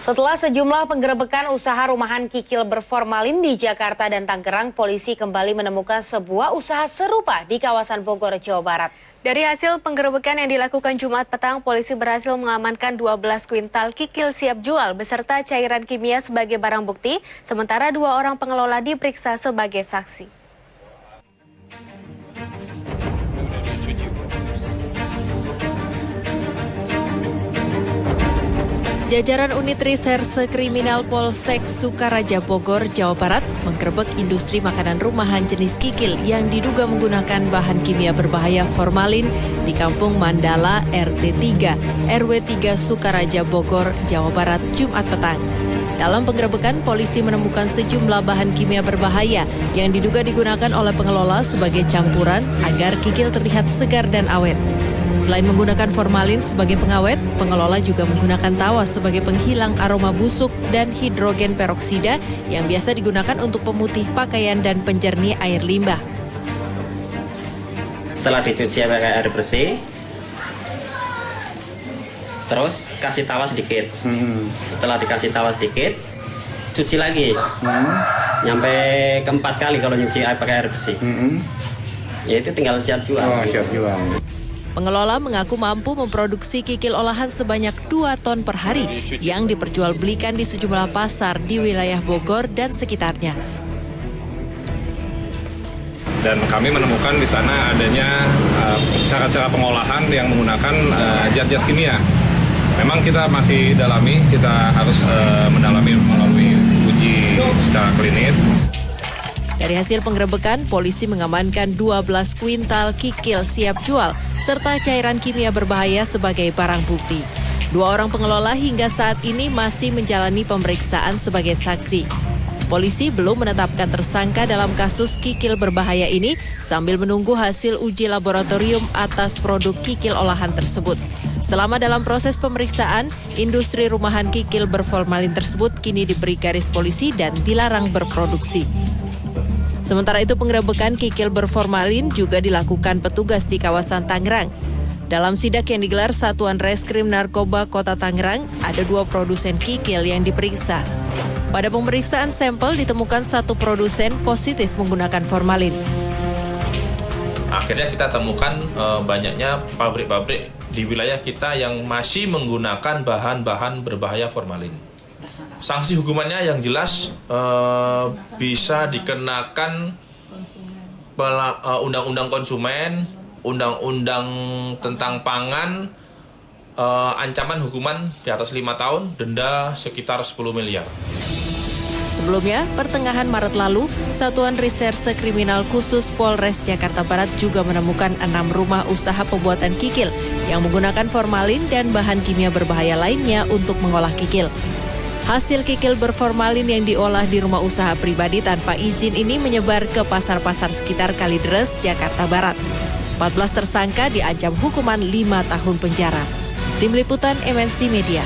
Setelah sejumlah penggerebekan usaha rumahan kikil berformalin di Jakarta dan Tangerang, polisi kembali menemukan sebuah usaha serupa di kawasan Bogor, Jawa Barat. Dari hasil penggerebekan yang dilakukan Jumat petang, polisi berhasil mengamankan 12 kuintal kikil siap jual beserta cairan kimia sebagai barang bukti, sementara 2 orang pengelola diperiksa sebagai saksi. Jajaran Unit Reserse Kriminal Polsek Sukaraja Bogor, Jawa Barat menggerebek industri makanan rumahan jenis kikil yang diduga menggunakan bahan kimia berbahaya formalin di Kampung Mandala RT 3, RW 3 Sukaraja Bogor, Jawa Barat, Jumat petang. Dalam penggerebekan, polisi menemukan sejumlah bahan kimia berbahaya yang diduga digunakan oleh pengelola sebagai campuran agar kikil terlihat segar dan awet. Selain menggunakan formalin sebagai pengawet, pengelola juga menggunakan tawas sebagai penghilang aroma busuk dan hidrogen peroksida yang biasa digunakan untuk pemutih pakaian dan penjernih air limbah. Setelah dicuci pakai air bersih, terus kasih tawas sedikit. Setelah dikasih tawas sedikit, cuci lagi. Nyampe ke-4 kali kalau nyuci pakai air bersih. Ya itu tinggal siap jual. Oh, siap jual. Pengelola mengaku mampu memproduksi kikil olahan sebanyak 2 ton per hari yang diperjualbelikan di sejumlah pasar di wilayah Bogor dan sekitarnya. Dan kami menemukan di sana adanya cara-cara pengolahan yang menggunakan zat-zat kimia. Memang kita masih dalami, kita harus mendalami melalui uji secara klinis. Dari hasil penggerebekan, polisi mengamankan 12 kuintal kikil siap jual serta cairan kimia berbahaya sebagai barang bukti. 2 orang pengelola hingga saat ini masih menjalani pemeriksaan sebagai saksi. Polisi belum menetapkan tersangka dalam kasus kikil berbahaya ini sambil menunggu hasil uji laboratorium atas produk kikil olahan tersebut. Selama dalam proses pemeriksaan, industri rumahan kikil berformalin tersebut kini diberi garis polisi dan dilarang berproduksi. Sementara itu penggerebekan kikil berformalin juga dilakukan petugas di kawasan Tangerang. Dalam sidak yang digelar Satuan Reskrim Narkoba Kota Tangerang, ada 2 produsen kikil yang diperiksa. Pada pemeriksaan sampel ditemukan 1 produsen positif menggunakan formalin. Akhirnya kita temukan banyaknya pabrik-pabrik di wilayah kita yang masih menggunakan bahan-bahan berbahaya formalin. Sanksi hukumannya yang jelas bisa dikenakan undang-undang konsumen, undang-undang tentang pangan, ancaman hukuman di atas 5 tahun, denda sekitar 10 miliar. Sebelumnya, pertengahan Maret lalu, Satuan Reserse Kriminal Khusus Polres Jakarta Barat juga menemukan 6 rumah usaha pembuatan kikil yang menggunakan formalin dan bahan kimia berbahaya lainnya untuk mengolah kikil. Hasil kikil berformalin yang diolah di rumah usaha pribadi tanpa izin ini menyebar ke pasar-pasar sekitar Kalideres, Jakarta Barat. 14 tersangka diancam hukuman 5 tahun penjara. Tim Liputan MNC Media.